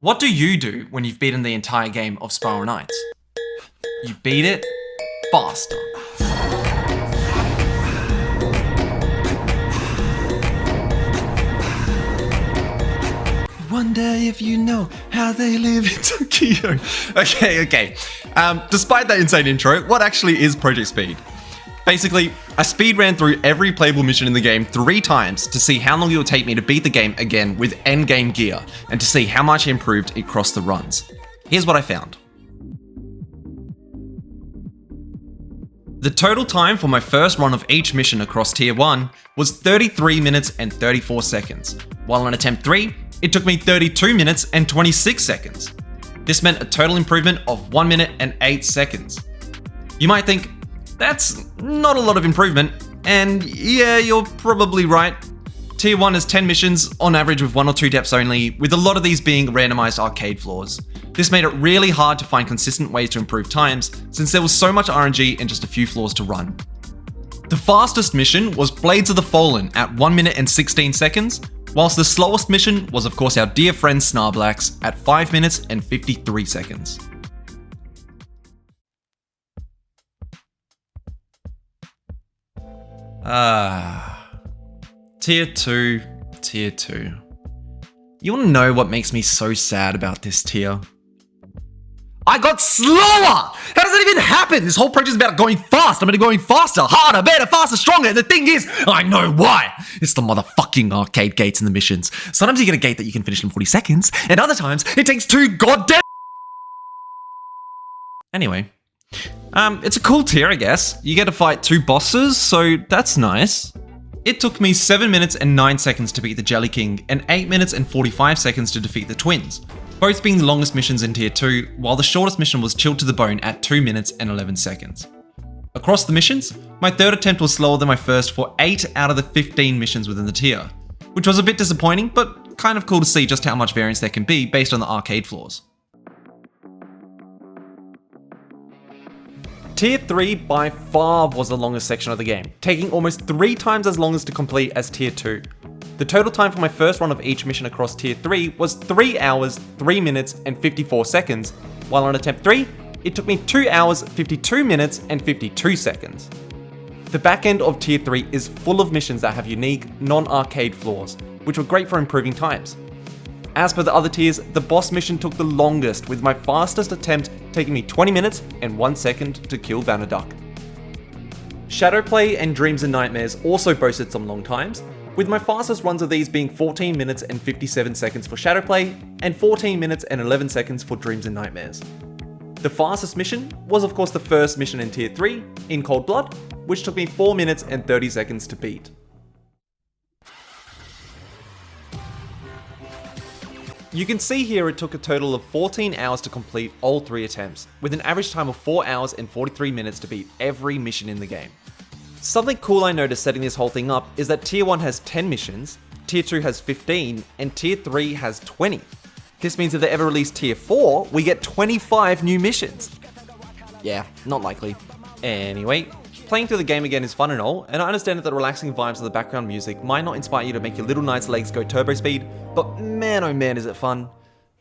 What do you do when you've beaten the entire game of Spiral Knights? You beat it faster. Wonder if you know how they live in Tokyo. Okay. Despite that insane intro, what actually is Project Speed? Basically, I speed ran through every playable mission in the game 3 times to see how long it would take me to beat the game again with endgame gear, and to see how much I improved across the runs. Here's what I found. The total time for my first run of each mission across Tier 1 was 33 minutes and 34 seconds, while on Attempt 3, it took me 32 minutes and 26 seconds. This meant a total improvement of 1 minute and 8 seconds. You might think, that's not a lot of improvement, and yeah, you're probably right. Tier 1 has 10 missions, on average with 1 or 2 depths only, with a lot of these being randomized arcade floors. This made it really hard to find consistent ways to improve times, since there was so much RNG and just a few floors to run. The fastest mission was Blades of the Fallen at 1 minute and 16 seconds, whilst the slowest mission was of course our dear friend Snarblax at 5 minutes and 53 seconds. Tier 2. You wanna know what makes me so sad about this tier? I got slower! How does that even happen? This whole project is about going fast. I'm gonna be going faster, harder, better, faster, stronger. And the thing is, I know why. It's the motherfucking arcade gates in the missions. Sometimes you get a gate that you can finish in 40 seconds, and other times it takes 2 goddamn. Anyway, it's a cool tier, I guess. You get to fight 2 bosses, so that's nice. It took me 7 minutes and 9 seconds to beat the Jelly King, and 8 minutes and 45 seconds to defeat the twins, both being the longest missions in Tier 2, while the shortest mission was Chilled to the Bone at 2 minutes and 11 seconds. Across the missions, my third attempt was slower than my first for 8 out of the 15 missions within the tier, which was a bit disappointing, but kind of cool to see just how much variance there can be based on the arcade floors. Tier 3 by far was the longest section of the game, taking almost 3 times as long as to complete as Tier 2. The total time for my first run of each mission across Tier 3 was 3 hours, 3 minutes, and 54 seconds, while on Attempt 3, it took me 2 hours, 52 minutes, and 52 seconds. The back end of Tier 3 is full of missions that have unique, non-arcade floors, which were great for improving times. As per the other tiers, the boss mission took the longest, with my fastest attempt taking me 20 minutes and 1 second to kill Vanaduck. Shadowplay and Dreams and Nightmares also boasted some long times, with my fastest runs of these being 14 minutes and 57 seconds for Shadowplay, and 14 minutes and 11 seconds for Dreams and Nightmares. The fastest mission was of course the first mission in Tier 3, in Cold Blood, which took me 4 minutes and 30 seconds to beat. You can see here it took a total of 14 hours to complete all 3 attempts, with an average time of 4 hours and 43 minutes to beat every mission in the game. Something cool I noticed setting this whole thing up is that Tier 1 has 10 missions, Tier 2 has 15, and Tier 3 has 20. This means if they ever release Tier 4, we get 25 new missions. Yeah, not likely. Anyway, playing through the game again is fun and all, and I understand that the relaxing vibes of the background music might not inspire you to make your little knight's legs go turbo speed, but man oh man is it fun.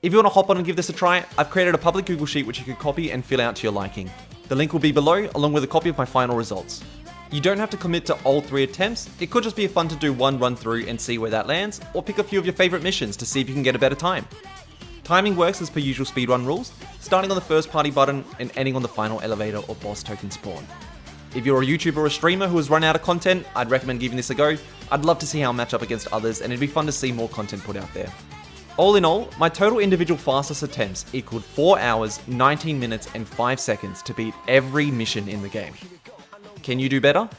If you want to hop on and give this a try, I've created a public Google Sheet which you can copy and fill out to your liking. The link will be below, along with a copy of my final results. You don't have to commit to all 3 attempts, it could just be fun to do one run through and see where that lands, or pick a few of your favourite missions to see if you can get a better time. Timing works as per usual speedrun rules, starting on the first party button and ending on the final elevator or boss token spawn. If you're a YouTuber or a streamer who has run out of content, I'd recommend giving this a go. I'd love to see how I match up against others, and it'd be fun to see more content put out there. All in all, my total individual fastest attempts equaled 4 hours, 19 minutes, and 5 seconds to beat every mission in the game. Can you do better?